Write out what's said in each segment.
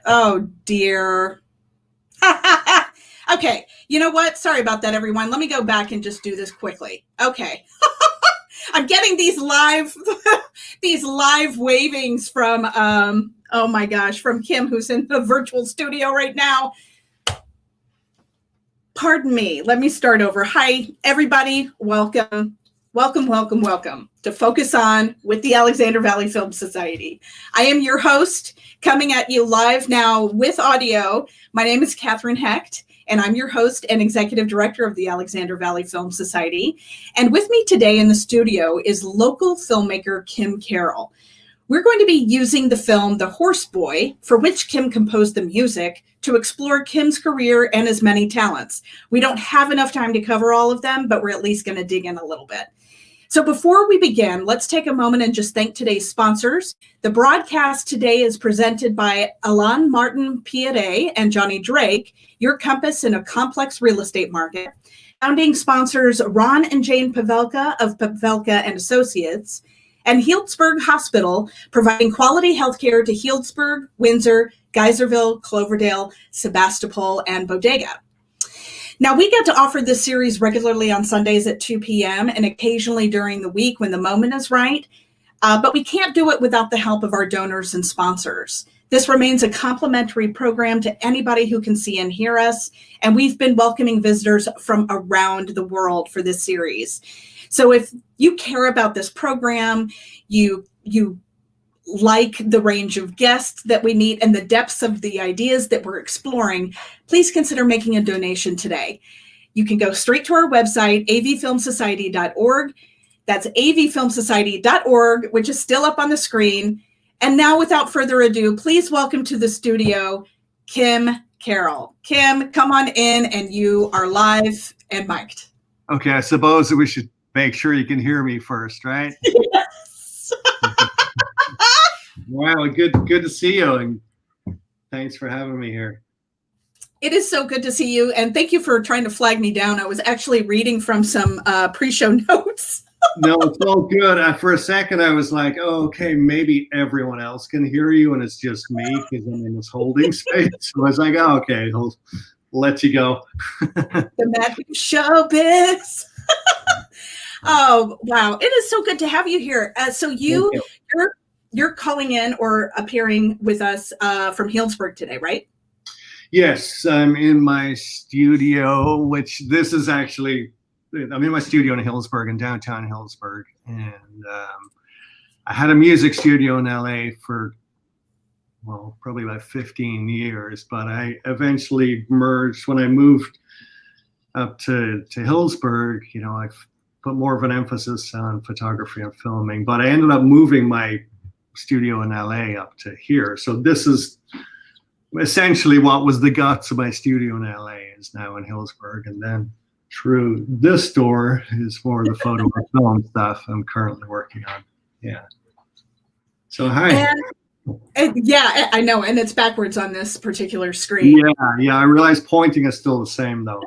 Oh, dear. Okay, you know what? Sorry about that, everyone. Let me go back and just do this quickly. Okay. I'm getting these live these live wavings from oh my gosh, from Kim, who's in the virtual studio right now. Pardon me. Let me start over. Hi, everybody. Welcome. Welcome, welcome, welcome to Focus On with the Alexander Valley Film Society. I am your host, coming at you live now with audio. My name is Kathryn Hecht, and I'm your host and executive director of the Alexander Valley Film Society. And with me today in the studio is local filmmaker Kim Carroll. We're going to be using the film The Horse Boy, for which Kim composed the music, to explore Kim's career and his many talents. We don't have enough time to cover all of them, but we're at least going to dig in a little bit. So before we begin, let's take a moment and just thank today's sponsors. The broadcast today is presented by Alain Martin Pierre and Johnny Drake, your compass in a complex real estate market. Founding sponsors Ron and Jane Pavelka of Pavelka and Associates, and Healdsburg Hospital, providing quality healthcare to Healdsburg, Windsor, Geyserville, Cloverdale, Sebastopol, and Bodega. Now, we get to offer this series regularly on Sundays at 2 p.m. and occasionally during the week when the moment is right, but we can't do it without the help of our donors and sponsors. This remains a complimentary program to anybody who can see and hear us, and we've been welcoming visitors from around the world for this series. So if you care about this program, you like the range of guests that we meet and the depths of the ideas that we're exploring, please consider making a donation today. You can go straight to our website, avfilmsociety.org. That's avfilmsociety.org, which is still up on the screen. And now, without further ado, please welcome to the studio, Kim Carroll. Kim, come on in, and you are live and mic'd. Okay, I suppose that we should make sure you can hear me first, right? Yes. Wow, good to see you, and thanks for having me here. It is so good to see you, and thank you for trying to flag me down. I was actually reading from some pre-show notes. No, it's all good. For a second, I was like, oh, okay, maybe everyone else can hear you, and it's just me because I'm in this holding space. So I was like, oh, okay, I'll let you go. The magic of showbiz. Oh, wow. It is so good to have you here. So you're calling in or appearing with us from Healdsburg today, right? Yes, I'm in my studio, which this is actually, I'm in my studio in Healdsburg, in downtown Healdsburg. And I had a music studio in LA for, well, probably about 15 years, but I eventually merged when I moved up to Healdsburg. You know, I put more of an emphasis on photography and filming, but I ended up moving my studio in LA up to here. So this is essentially what was the guts of my studio in LA is now in Healdsburg. And then through this door is for the photo and film stuff I'm currently working on. Yeah. So hi. And yeah, I know. And it's backwards on this particular screen. Yeah. I realize pointing is still the same though.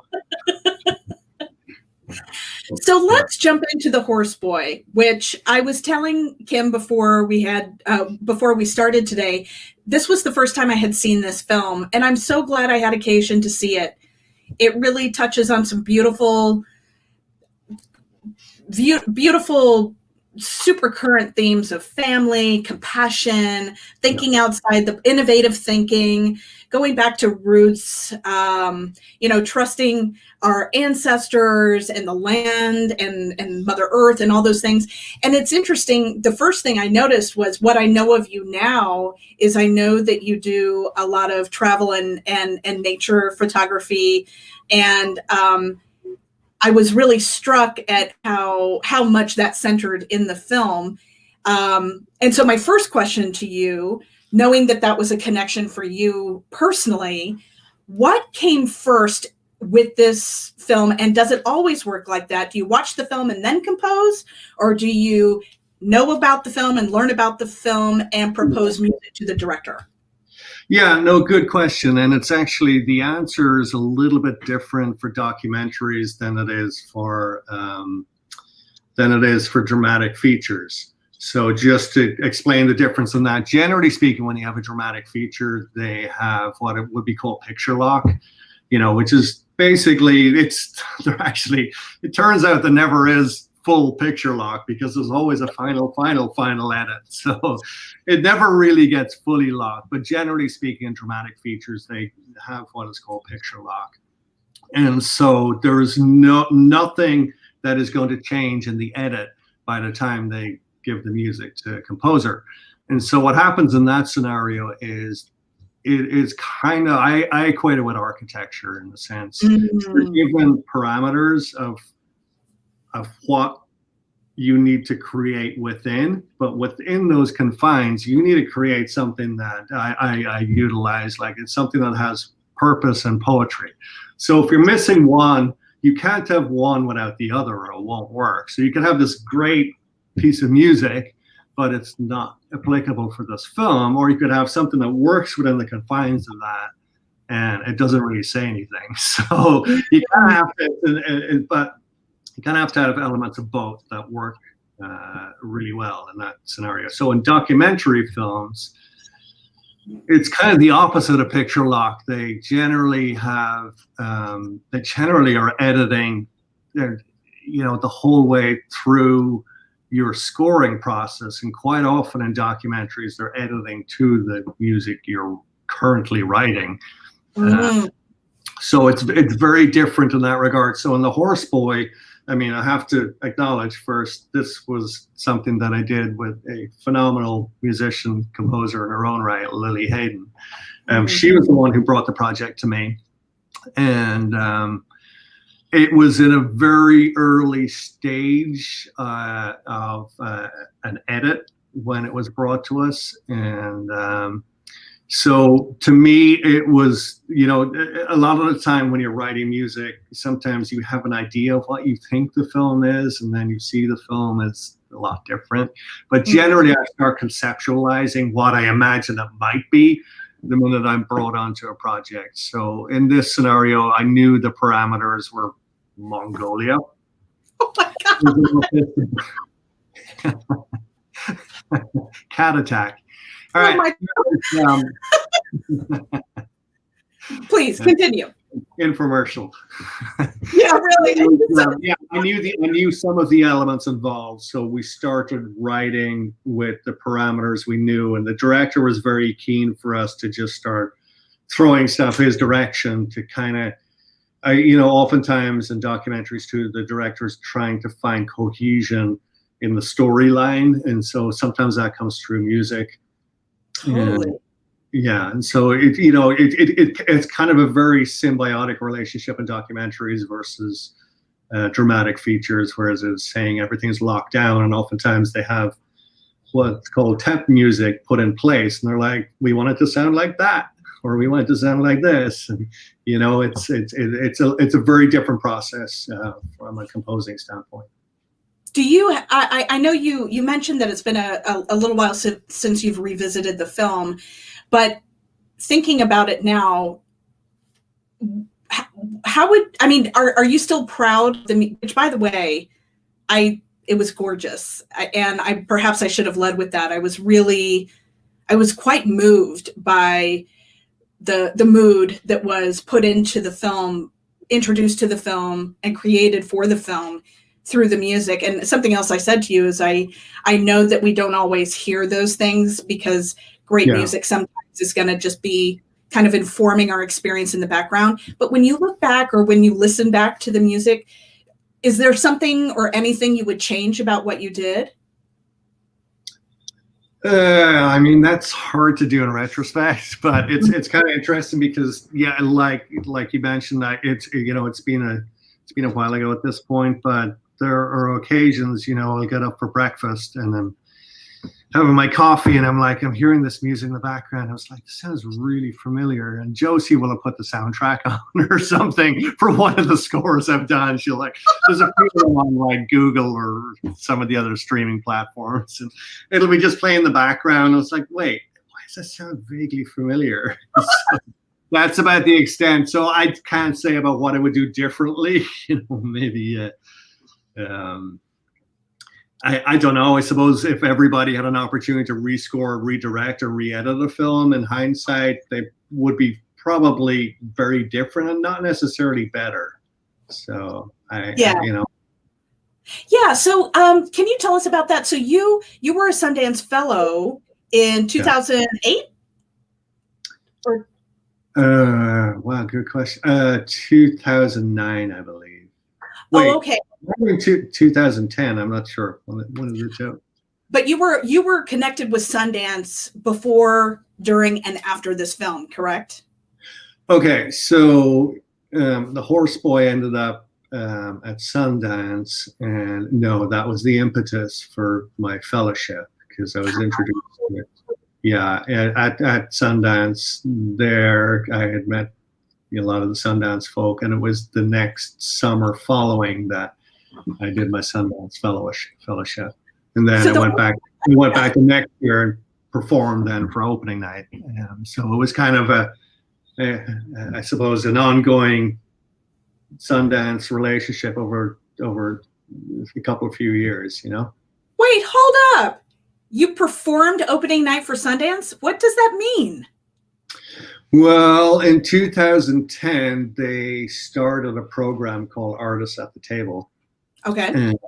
So let's jump into The Horse Boy, which I was telling Kim before we started today. This was the first time I had seen this film, and I'm so glad I had occasion to see it. It really touches on some beautiful, super current themes of family, compassion, thinking outside the innovative thinking, going back to roots, trusting our ancestors and the land and Mother Earth and all those things. And it's interesting. The first thing I noticed was what I know of you now is I know that you do a lot of travel and nature photography. And I was really struck at how much that centered in the film. And so my first question to you, knowing that was a connection for you personally, what came first with this film, and does it always work like that? Do you watch the film and then compose, or do you know about the film and learn about the film and propose music to the director? Yeah, no, good question. And it's actually, the answer is a little bit different for documentaries than it is for dramatic features. So just to explain the difference in that, generally speaking, when you have a dramatic feature, they have what it would be called picture lock, which is basically, it turns out there never is full picture lock because there's always a final edit. So it never really gets fully locked. But generally speaking, in dramatic features, they have what is called picture lock. And so there is nothing that is going to change in the edit by the time they give the music to a composer. And so what happens in that scenario is it is kind of, I equate it with architecture in the sense you're given parameters of what you need to create within, but within those confines, you need to create something that I utilize, like it's something that has purpose and poetry. So if you're missing one, you can't have one without the other or it won't work. So you can have this great piece of music, but it's not applicable for this film, or you could have something that works within the confines of that and it doesn't really say anything. So you kind of have to, but you kind of have to have elements of both that work really well in that scenario. So in documentary films, it's kind of the opposite of picture lock. They generally have, they generally are editing, the whole way through your scoring process, and quite often in documentaries, they're editing to the music you're currently writing. So it's very different in that regard. So in The Horseboy, I mean, I have to acknowledge first, this was something that I did with a phenomenal musician, composer in her own right, Lily Hayden. She was the one who brought the project to me. And it was in a very early stage of an edit when it was brought to us. And so to me, it was, a lot of the time when you're writing music, sometimes you have an idea of what you think the film is, and then you see the film is a lot different. But generally, I start conceptualizing what I imagine it might be the minute I'm brought onto a project. So in this scenario, I knew the parameters were Mongolia. Oh my God. Cat attack. All right. Please continue. Infomercial. Yeah, really. Yeah, I knew some of the elements involved, so we started writing with the parameters we knew, and the director was very keen for us to just start throwing stuff his direction to kind of, oftentimes in documentaries too, the director's trying to find cohesion in the storyline, and so sometimes that comes through music. Totally. And so it's kind of a very symbiotic relationship in documentaries versus dramatic features, whereas it's saying everything's locked down, and oftentimes they have what's called temp music put in place, and they're like, we want it to sound like that, or we want it to sound like this, and it's a very different process from a composing standpoint. Do you? I know you mentioned that it's been a little while since you've revisited the film, but thinking about it now, are you still proud? Which, by the way, it was gorgeous, and perhaps I should have led with that. I was quite moved by the mood that was put into the film, introduced to the film, and created for the film through the music. And something else I said to you is I know that we don't always hear those things because great music sometimes is going to just be kind of informing our experience in the background. But when you look back or when you listen back to the music, is there something or anything you would change about what you did? That's hard to do in retrospect, but it's kind of interesting because like you mentioned, that it's been a while ago at this point, but there are occasions, I'll get up for breakfast and then having my coffee, and I'm hearing this music in the background. I was like, this sounds really familiar. And Josie will have put the soundtrack on or something for one of the scores I've done. She'll there's a few on like Google or some of the other streaming platforms, and it'll be just playing in the background. I was like, wait, why does that sound vaguely familiar? So that's about the extent. So I can't say about what I would do differently. Maybe. I don't know. I suppose if everybody had an opportunity to rescore, redirect, or re-edit a film, in hindsight, they would be probably very different and not necessarily better. So Yeah. So can you tell us about that? So you were a Sundance Fellow in 2008? Or wow, good question. 2009, I believe. Wait, okay. 2010. I'm not sure. One of the two. But you were connected with Sundance before, during, and after this film, correct? Okay, so The Horse Boy ended up at Sundance, and no, that was the impetus for my fellowship, because I was introduced to it. Yeah, at Sundance there, I had met a lot of the Sundance folk, and it was the next summer following that I did my Sundance fellowship. And then I went back the next year and performed then for opening night. So it was kind of I suppose, an ongoing Sundance relationship over a few years, Wait, hold up. You performed opening night for Sundance? What does that mean? Well, in 2010, they started a program called Artists at the Table. Okay. And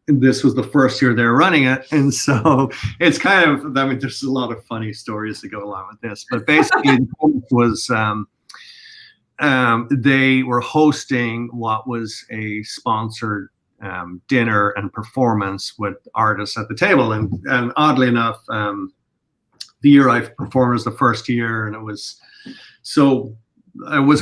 this was the first year they were running it. And so it's kind of, there's a lot of funny stories to go along with this. But basically, it was they were hosting what was a sponsored dinner and performance with artists at the table. And oddly enough, the year I performed was the first year, and I was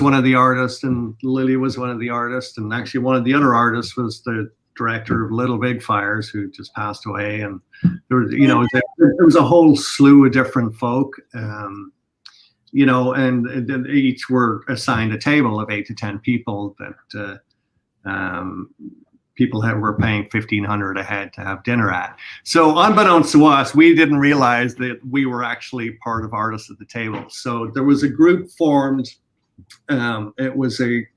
one of the artists, and Lily was one of the artists, and actually one of the other artists was the director of Little Big Fires, who just passed away. And there was, there was a whole slew of different folk, and each were assigned a table of 8 to 10 people that people were paying $1,500 a head to have dinner at. So unbeknownst to us, we didn't realize that we were actually part of Artists at the Table. So there was a group formed. It was a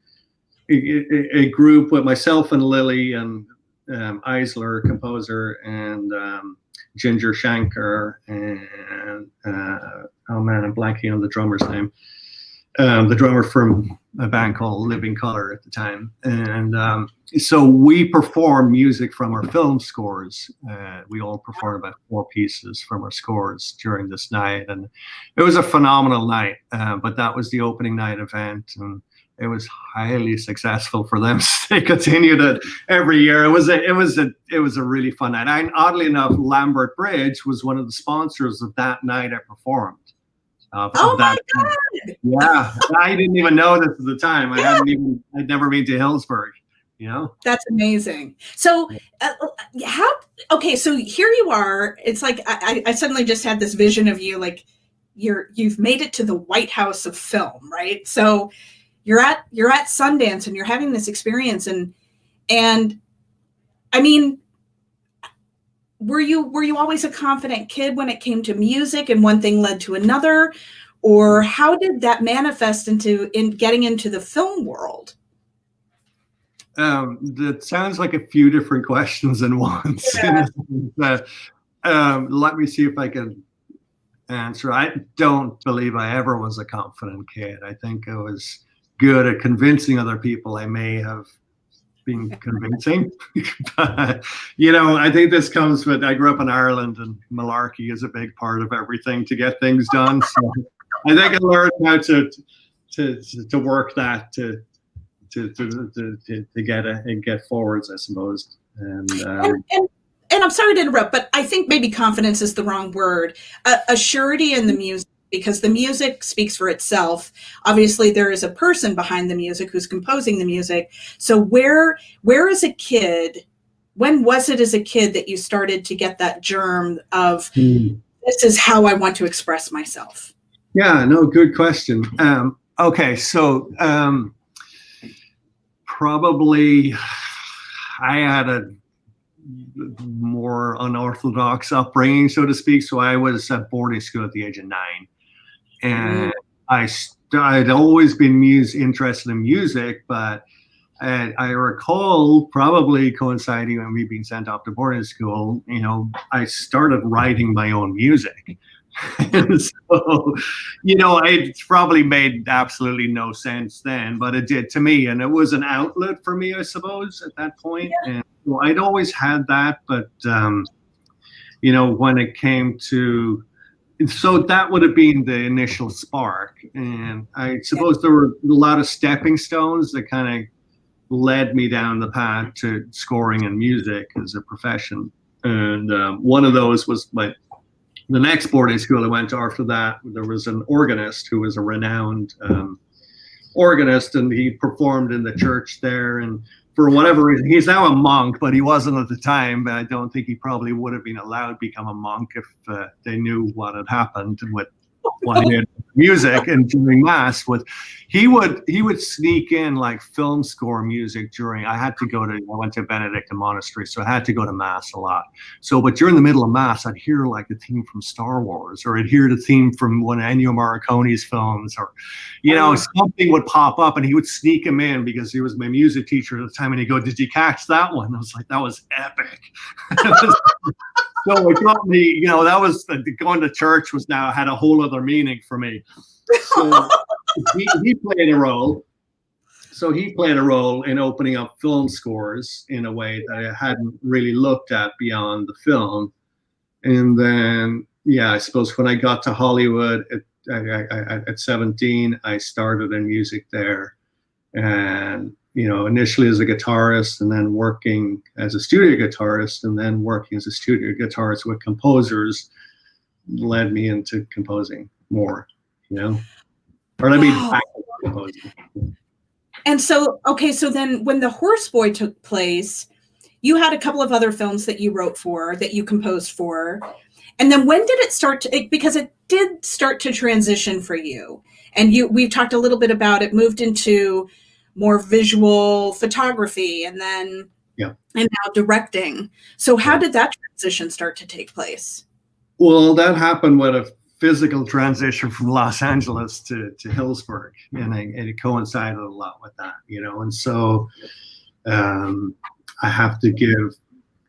group with myself and Lily and Eisler, composer, and Ginger Shankar, and I'm blanking on the drummer's name. The drummer from a band called Living Color at the time. And so we performed music from our film scores. We all performed about 4 pieces from our scores during this night. And it was a phenomenal night, but that was the opening night event. And it was highly successful for them. They continued it every year. It was a really fun night. And oddly enough, Lambert Bridge was one of the sponsors of that night I performed. Oh my God! Yeah, I didn't even know this at the time. I'd never been to Healdsburg. That's amazing. So so here you are. It's like I suddenly just had this vision of you, like you've made it to the White House of film, right? So you're at Sundance and you're having this experience, and I mean, were you always a confident kid when it came to music, and one thing led to another, or how did that manifest in getting into the film world? That sounds like a few different questions in one. Yeah. Let me see if I can answer. I don't believe I ever was a confident kid. I think I was good at convincing other people. I may have been convincing, but I think this comes with, I grew up in Ireland, and malarkey is a big part of everything to get things done. So I think I learned how to work that to get forwards, I suppose. And I'm sorry to interrupt, but I think maybe confidence is the wrong word. A surety in the music, because the music speaks for itself. Obviously, there is a person behind the music who's composing the music. So where as a kid, when was it as a kid that you started to get that germ of this is how I want to express myself? Yeah, no, good question. Okay, so probably I had a more unorthodox upbringing, so to speak. So I was at boarding school at the age of 9. And I'd always been interested in music, but I recall, probably coinciding with me being sent off to boarding school, I started writing my own music. And so, it probably made absolutely no sense then, but it did to me. And it was an outlet for me, I suppose, at that point. Yeah. And so I'd always had that, but, when it came to, so that would have been the initial spark. And I suppose there were a lot of stepping stones that kind of led me down the path to scoring and music as a profession. And one of those was the next boarding school I went to after that. There was an organist who was a renowned organist, and he performed in the church there. And for whatever reason, he's now a monk, but he wasn't at the time. But I don't think he probably would have been allowed to become a monk if they knew what had happened with what he did music and during mass. He would sneak in like film score music during. I went to a Benedictine monastery, so I had to go to mass a lot. But during the middle of mass, I'd hear like the theme from Star Wars, or I'd hear the theme from one of Ennio Morricone's films, or something would pop up, and he would sneak him in because he was my music teacher at the time, and he'd go, "Did you catch that one?" I was like, "That was epic." So it got me, that was going to church had a whole other meaning for me. So he played a role. So he played a role in opening up film scores in a way that I hadn't really looked at beyond the film. And then, I suppose when I got to Hollywood at 17, I started in music there. And initially as a guitarist, and then working as a studio guitarist, and then working as a studio guitarist with composers led me into composing more, back to composing. And so, so then when The Horseboy took place, you had a couple of other films that you wrote for, that you composed for. And then when did it start to, because it did start to transition for you. And we've talked a little bit about it, moved into more visual photography, and then and now directing. So how did that transition start to take place? Well, that happened with a physical transition from Los Angeles to Healdsburg, and it coincided a lot with that, and so I have to give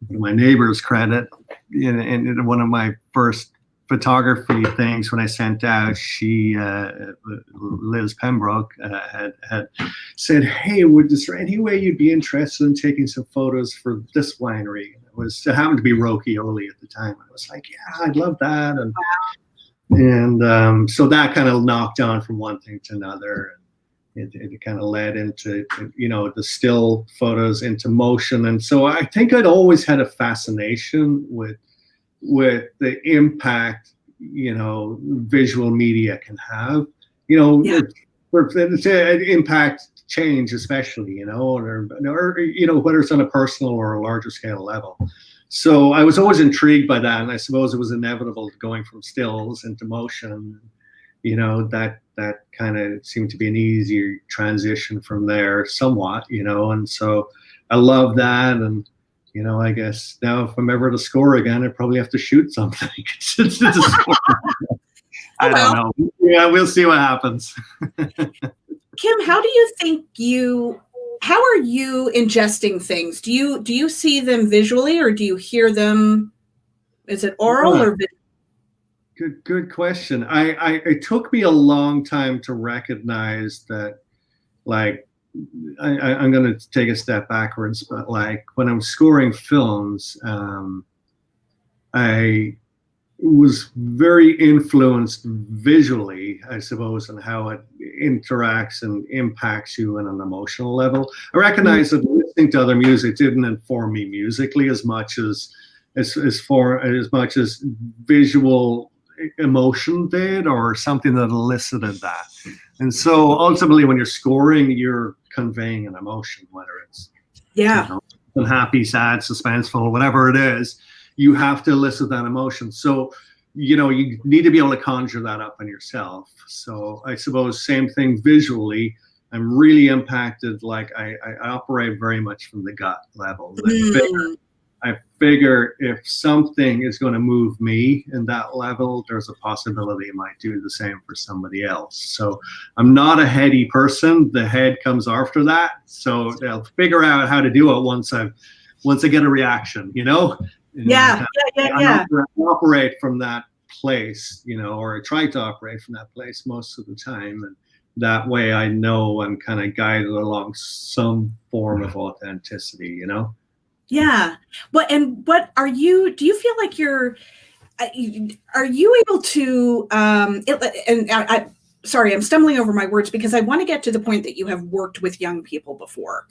my neighbors credit. In one of my first photography things when I sent out, she Liz Pembroke had said, "Hey, is there any way you'd be interested in taking some photos for this winery?" It happened to be Rochioli at the time. I was like, "Yeah, I'd love that." And so that kind of knocked on from one thing to another. It kind of led into the still photos into motion. And so I think I'd always had a fascination with the impact, visual media can have, impact change, especially, or whether it's on a personal or a larger scale level. So I was always intrigued by that. And I suppose it was inevitable going from stills into motion, that kind of seemed to be an easier transition from there somewhat, and so I love that. And, I guess now if I'm ever to score again, I probably have to shoot something. I don't know. Yeah, we'll see what happens. Kim, how do you think how are you ingesting things? Do you see them visually, or do you hear them? Is it oral or visual? Good question. It took me a long time to recognize that, like, I'm going to take a step backwards, but like when I'm scoring films, I was very influenced visually, I suppose, on how it interacts and impacts you on an emotional level. I recognize that listening to other music didn't inform me musically as much as visual emotion did, or something that elicited that. And so ultimately when you're scoring, you're conveying an emotion, whether it's happy, sad, suspenseful, whatever it is, you have to elicit that emotion. So, you need to be able to conjure that up in yourself. So I suppose same thing visually. I'm really impacted. Like I operate very much from the gut level. I figure if something is going to move me in that level, there's a possibility it might do the same for somebody else. So I'm not a heady person. The head comes after that. So they'll figure out how to do it once I get a reaction, you know? Yeah. I operate from that place, you know, or I try to operate from that place most of the time. And that way I know I'm kind of guided along some form of authenticity, you know? Yeah. Well, and what do you feel like are you able to, sorry, I'm stumbling over my words because I want to get to the point that you have worked with young people before.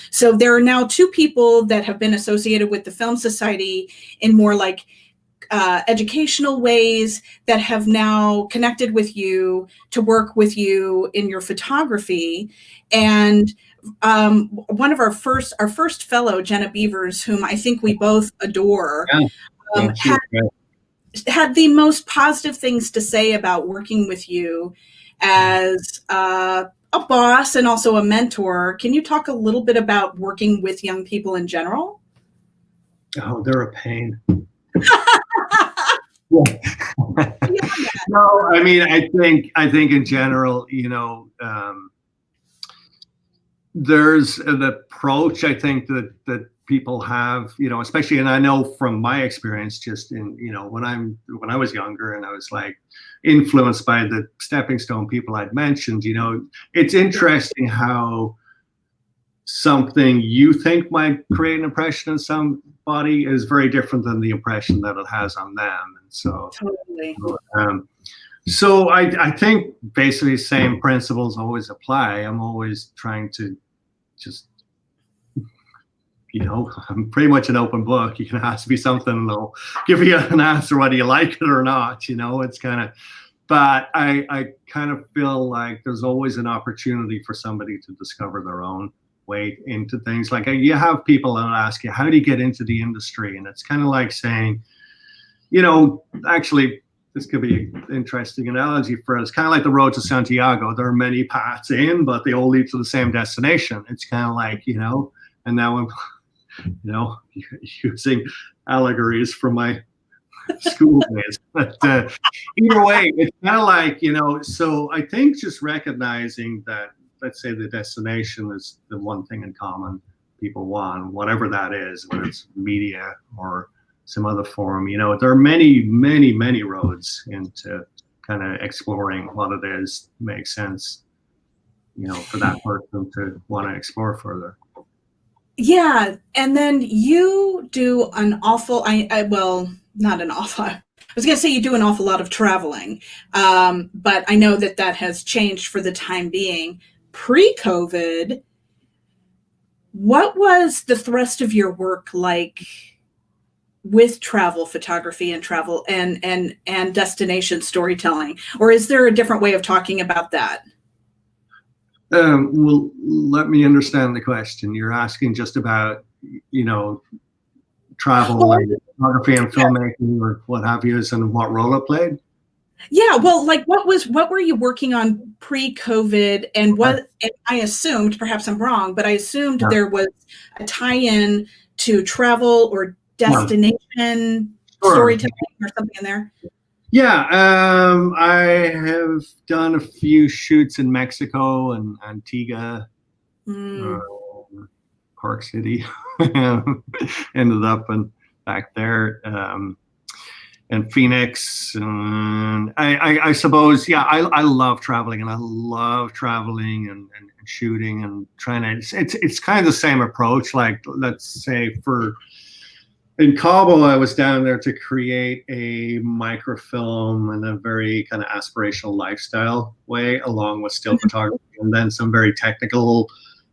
So there are now 2 people that have been associated with the Film Society in more like educational ways that have now connected with you to work with you in your photography. And one of our first fellow, Jenna Beavers, whom I think we both adore, had the most positive things to say about working with you as a boss and also a mentor. Can you talk a little bit about working with young people in general? Oh, they're a pain. No, I mean, I think in general, you know, there's an approach I think that people have, you know, especially, and I know from my experience, just in, you know, when I was younger and I was like influenced by the stepping stone people I'd mentioned, you know, it's interesting how something you think might create an impression on somebody is very different than the impression that it has on them. And so, totally. So I think basically the same principles always apply. I'm always trying to just, you know, I'm pretty much an open book. You can ask me something, they'll give you an answer whether you like it or not, you know, it's kind of, but I kind of feel like there's always an opportunity for somebody to discover their own way into things. Like you have people that ask you, how do you get into the industry? And it's kind of like saying, you know, actually, this could be an interesting analogy for us. Kind of like the road to Santiago. There are many paths in, but they all lead to the same destination. It's kind of like, you know, and now I'm, you know, using allegories from my school days. But either way, it's kind of like, you know, so I think just recognizing that, let's say the destination is the one thing in common people want, whatever that is, whether it's media or some other form, you know, there are many, many, many roads into kind of exploring what it is makes sense, you know, for that person to want to explore further. Yeah. And then you do an awful, well, not an awful, I was going to say you do an awful lot of traveling, but I know that has changed for the time being. Pre-COVID, what was the thrust of your work like with travel photography and travel and destination storytelling? Or is there a different way of talking about that? Well, let me understand the question. You're asking just about, you know, travel and photography and filmmaking or what have you, and what role it played? Yeah, well, like what were you working on pre-COVID, and what, and I assumed, perhaps I'm wrong, but I assumed there was a tie-in to travel or destination storytelling or something in there. Yeah, I have done a few shoots in Mexico and Antigua, Park City, ended up back there. And Phoenix, and I suppose, yeah, I love traveling, and I love traveling and shooting and trying to, it's kind of the same approach. Like, let's say in Cabo, I was down there to create a microfilm in a very kind of aspirational lifestyle way, along with still photography, and then some very technical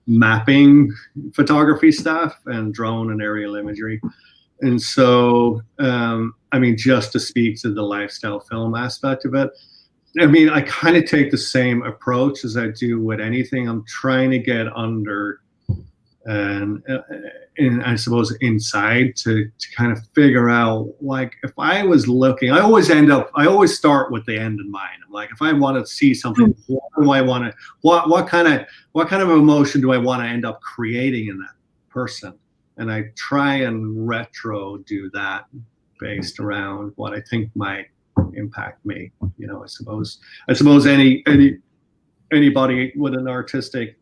mapping photography stuff and drone and aerial imagery. And so, I mean, just to speak to the lifestyle film aspect of it, I mean, I kind of take the same approach as I do with anything. I'm trying to get under and I suppose inside to kind of figure out, like, if I was looking, I always start with the end in mind. I'm like, if I want to see something, what do I want to, what kind of emotion do I want to end up creating in that person? and I try and retro do that based around what I think might impact me. You know, I suppose anybody with an artistic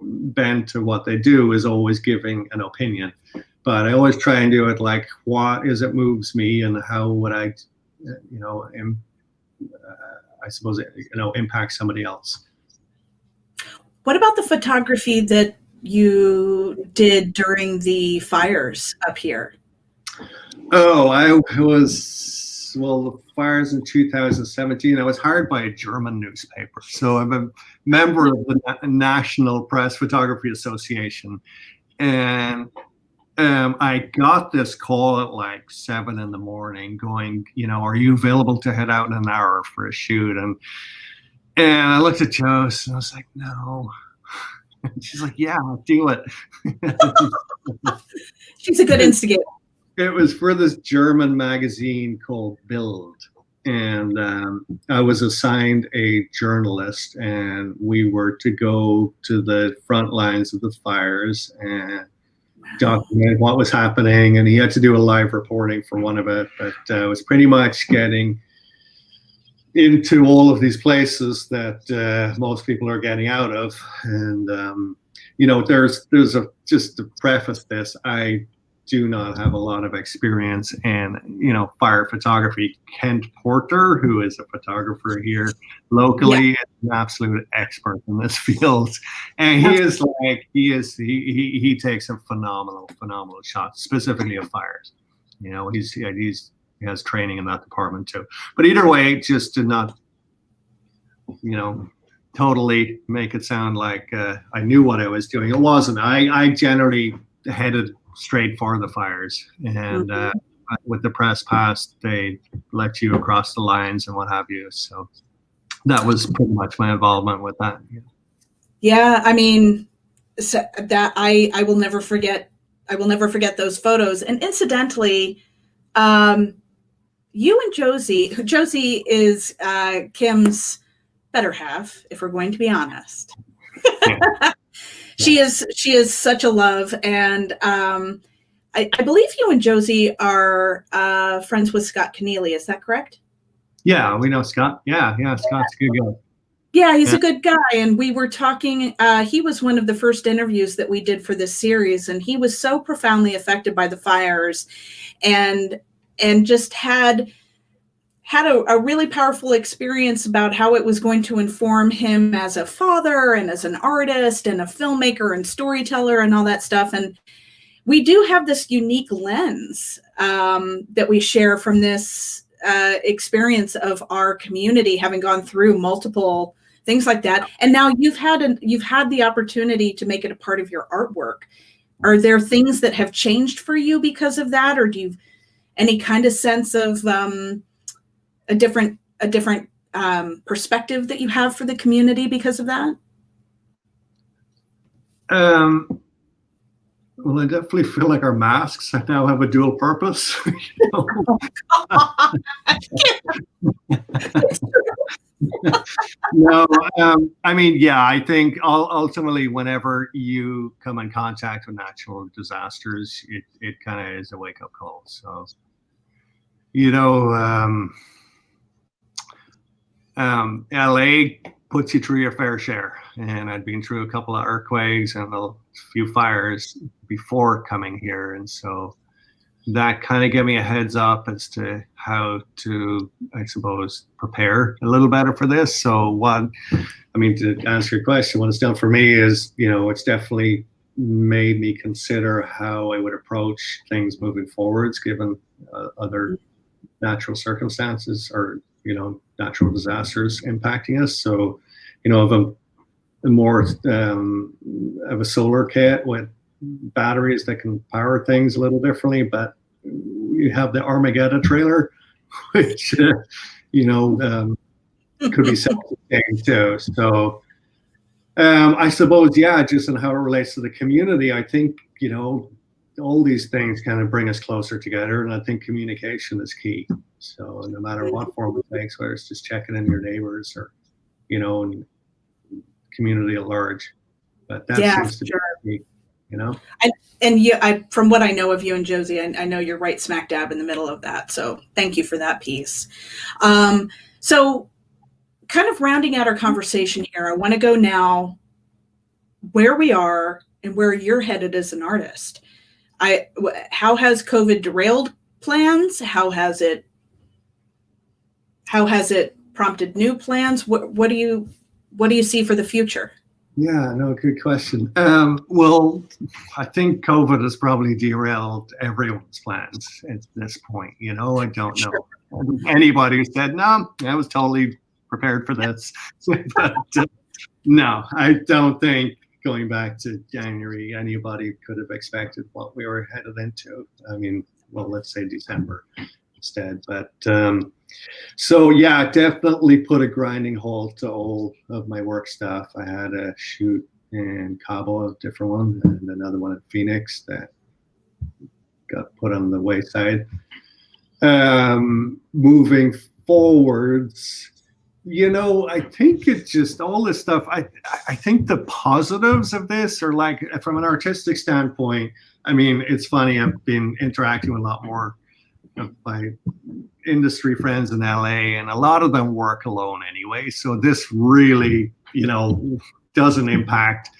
bent to what they do is always giving an opinion, but I always try and do it like, what is it moves me, and how would I, you know, I suppose, you know, impact somebody else. What about the photography that you did during the fires up here? Oh, the fires in 2017, I was hired by a German newspaper. So I'm a member of the National Press Photography Association. And I got this call at like 7 in the morning going, you know, are you available to head out in an hour for a shoot? And I looked at Joe, and I was like, no. And she's like, yeah, I'll do it. She's a good instigator. It was for this German magazine called Bild, and I was assigned a journalist, and we were to go to the front lines of the fires and document what was happening, and he had to do a live reporting for one of it, but it was pretty much getting into all of these places that most people are getting out of. And you know, there's just to preface this, I do not have a lot of experience in, you know, fire photography. Kent Porter, who is a photographer here locally, is an absolute expert in this field, and he takes some phenomenal shots, specifically of fires. You know, he has training in that department too. But either way, just to not, you know, totally make it sound like I knew what I was doing. It wasn't. I generally headed straight for the fires, and with the press pass, they let you across the lines and what have you. So that was pretty much my involvement with that. Yeah, I mean, so that I will never forget. I will never forget those photos. And incidentally, you and Josie is Kim's better half, if we're going to be honest. Yeah. She is such a love, and I believe you and Josie are friends with Scott Keneally. Is that correct? Yeah, we know Scott. Yeah, Scott's a good guy. Yeah, he's a good guy, and we were talking. He was one of the first interviews that we did for this series, and he was so profoundly affected by the fires, and just had a really powerful experience about how it was going to inform him as a father and as an artist and a filmmaker and storyteller and all that stuff. And we do have this unique lens that we share from this experience of our community, having gone through multiple things like that. And now you've had the opportunity to make it a part of your artwork. Are there things that have changed for you because of that? Or do you have any kind of sense of a different perspective that you have for the community because of that? Well, I definitely feel like our masks now have a dual purpose. No, I mean, yeah, I think ultimately whenever you come in contact with natural disasters, it kind of is a wake-up call. So, you know, LA puts you through your fair share, and I'd been through a couple of earthquakes and a few fires before coming here, and so that kind of gave me a heads up as to how to, I suppose, prepare a little better for this. So to answer your question, what it's done for me is, you know, it's definitely made me consider how I would approach things moving forwards, given other natural circumstances or, you know, natural disasters impacting us. So, you know, of a solar kit with batteries that can power things a little differently, but you have the Armageddon trailer, which you know, could be self-sustained too. So I suppose, yeah, just in how it relates to the community, I think, you know, all these things kind of bring us closer together, and I think communication is key. So no matter what form it takes, whether it's just checking in your neighbors or, you know, and community at large, but that seems to be key. you know? And you, from what I know of you and Josie, I know you're right smack dab in the middle of that. So thank you for that piece. So kind of rounding out our conversation here, I want to go now where we are and where you're headed as an artist. How has COVID derailed plans? How has it prompted new plans? What do you see for the future? Yeah, no, good question. Well, I think COVID has probably derailed everyone's plans at this point. You know, I don't know anybody who said, no, I was totally prepared for this. But no, I don't think going back to January, anybody could have expected what we were headed into. I mean, well, let's say December instead. But so yeah, definitely put a grinding halt to all of my work stuff. I had a shoot in Cabo, a different one, and another one at Phoenix that got put on the wayside. Moving forwards, you know, I think it's just all this stuff. I think the positives of this are, like, from an artistic standpoint, I mean, it's funny, I've been interacting with a lot more of my industry friends in LA, and a lot of them work alone anyway. So this really, you know, doesn't impact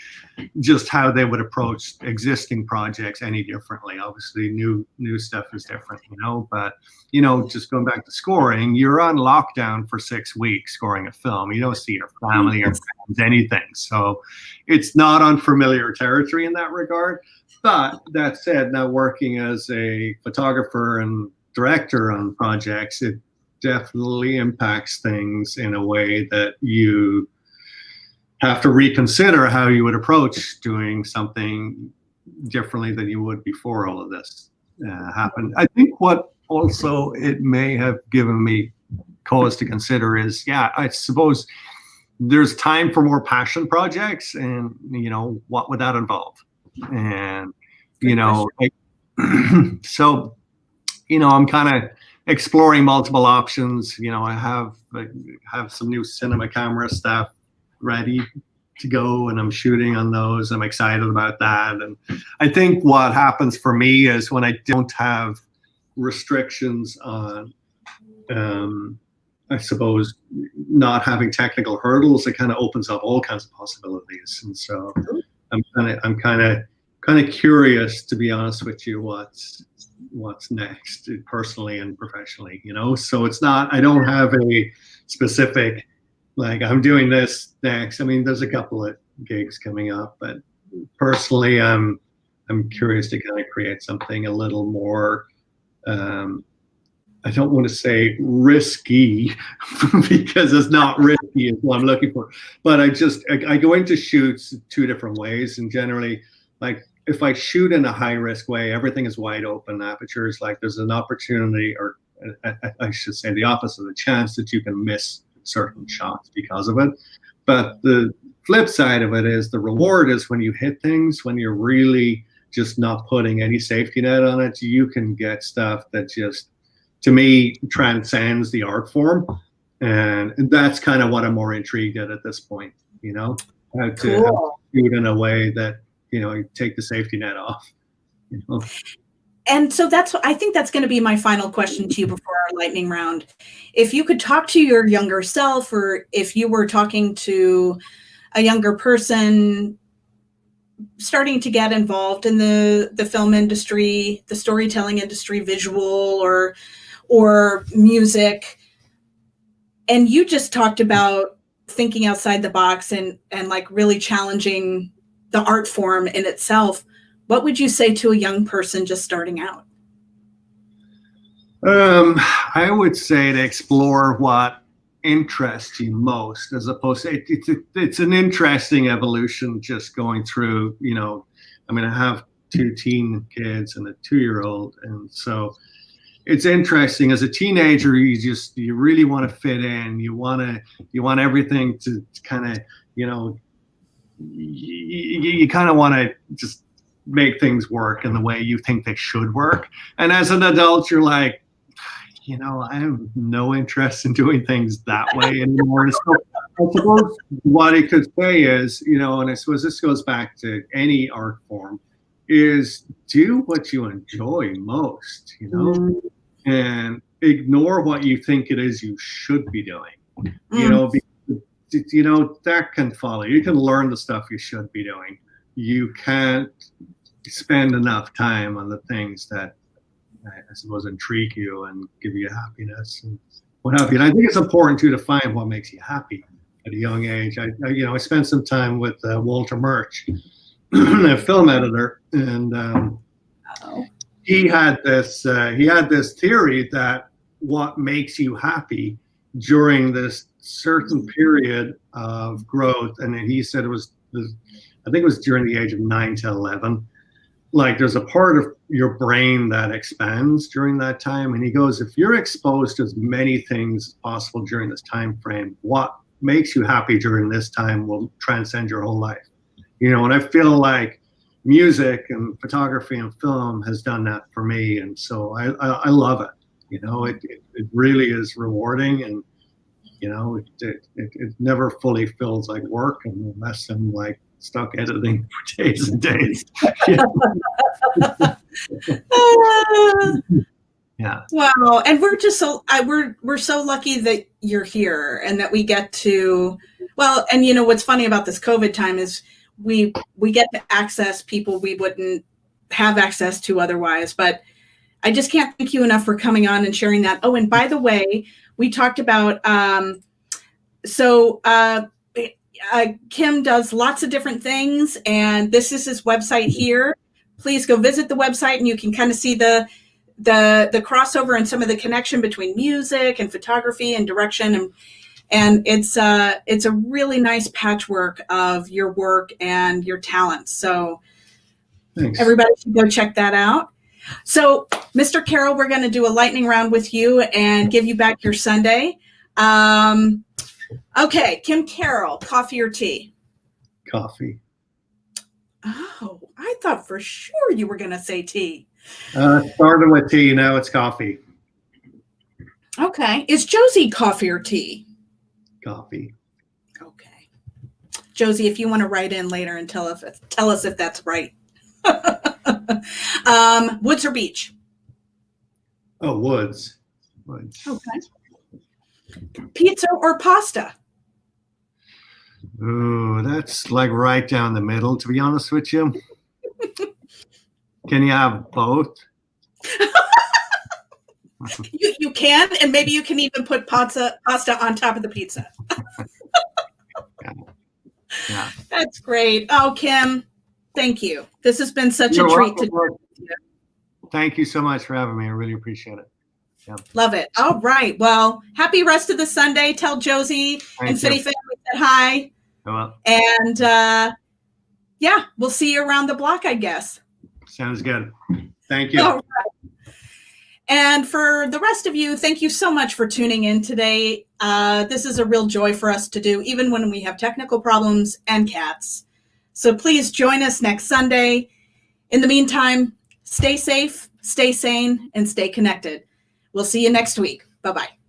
just how they would approach existing projects any differently. Obviously, new stuff is different, you know, but, you know, just going back to scoring, you're on lockdown for 6 weeks scoring a film. You don't see your family or friends, anything. So it's not unfamiliar territory in that regard. But that said, now working as a photographer and director on projects, it definitely impacts things in a way that you have to reconsider how you would approach doing something differently than you would before all of this happened. I think what also it may have given me cause to consider is, yeah, I suppose there's time for more passion projects, and, you know, what would that involve? And, you know, so, you know, I'm kind of exploring multiple options. You know, I have some new cinema camera stuff ready to go, and I'm shooting on those. I'm excited about that. And I think what happens for me is when I don't have restrictions on, I suppose, not having technical hurdles, it kind of opens up all kinds of possibilities. And so I'm kind of curious, to be honest with you, what's next, personally and professionally, you know. So it's not, I don't have a specific, like, I'm doing this next. I mean, there's a couple of gigs coming up, but personally, I'm curious to kind of create something a little more, I don't want to say risky, because it's not risky is what I'm looking for, but I go into shoots 2 different ways. And generally, like, if I shoot in a high risk way, everything is wide open. Aperture is like, there's an opportunity, or I should say the opposite, a chance that you can miss certain shots because of it. But the flip side of it is, the reward is when you hit things, when you're really just not putting any safety net on it, you can get stuff that just, to me, transcends the art form. And that's kind of what I'm more intrigued at this point, you know, how to shoot in a way that, you know, you take the safety net off, you know. And so I think that's going to be my final question to you before our lightning round. If you could talk to your younger self, or if you were talking to a younger person starting to get involved in the film industry, the storytelling industry, visual or music, and you just talked about thinking outside the box and like really challenging the art form in itself, what would you say to a young person just starting out? I would say to explore what interests you most, as opposed to, it's an interesting evolution just going through, you know, I mean, I have 2 teen kids and a 2-year-old. And so it's interesting as a teenager, you really want to fit in. You want everything to kind of, you know, you kind of want to just make things work in the way you think they should work. And as an adult, you're like, you know, I have no interest in doing things that way anymore. So I suppose what I could say is, you know, and I suppose this goes back to any art form, is do what you enjoy most, and ignore what you think it is you should be doing. That can follow. You can learn the stuff you should be doing. You can't spend enough time on the things that I suppose intrigue you and give you happiness and what have you. And I think it's important too to find what makes you happy at a young age. I spent some time with Walter Murch, a film editor, and he had this theory that what makes you happy during this certain period of growth, and he said I think it was during the age of 9 to 11. Like there's a part of your brain that expands during that time, and he goes, if you're exposed to as many things as possible during this time frame, what makes you happy during this time will transcend your whole life. And I feel like music and photography and film has done that for me, and so I love it. It really is rewarding, and it never fully feels like work unless I'm like stuck editing for days and days. Yeah. Wow. And we're just we're so lucky that you're here and that we get to, and what's funny about this COVID time is we get to access people we wouldn't have access to otherwise. But I just can't thank you enough for coming on and sharing that. Oh, and by the way, we talked about, Kim does lots of different things, and this is his website here. Please go visit the website, and you can kind of see the crossover and some of the connection between music and photography and direction, and it's a really nice patchwork of your work and your talents. So thanks. Everybody should go check that out. So, Mr. Carroll, we're going to do a lightning round with you and give you back your Sunday. Okay, Kim Carroll, coffee or tea? Coffee. Oh, I thought for sure you were going to say tea. Started with tea, now it's coffee. Okay. Is Josie coffee or tea? Coffee. Okay. Josie, if you want to write in later and tell us if that's right. Woods or beach? Oh, woods. Okay. Pizza or pasta? Ooh, that's like right down the middle, to be honest with you. Can you have both? You can, and maybe you can even put pasta on top of the pizza. Yeah. That's great. Oh, Kim, thank you. This has been such a treat to do. Thank you so much for having me. I really appreciate it. Yeah. Love it. All right. Well, happy rest of the Sunday. Tell Josie and City Family that hi. Well. And we'll see you around the block, I guess. Sounds good. Thank you. All right. And for the rest of you, thank you so much for tuning in today. This is a real joy for us to do, even when we have technical problems and cats. So please join us next Sunday. In the meantime, stay safe, stay sane, and stay connected. We'll see you next week. Bye-bye.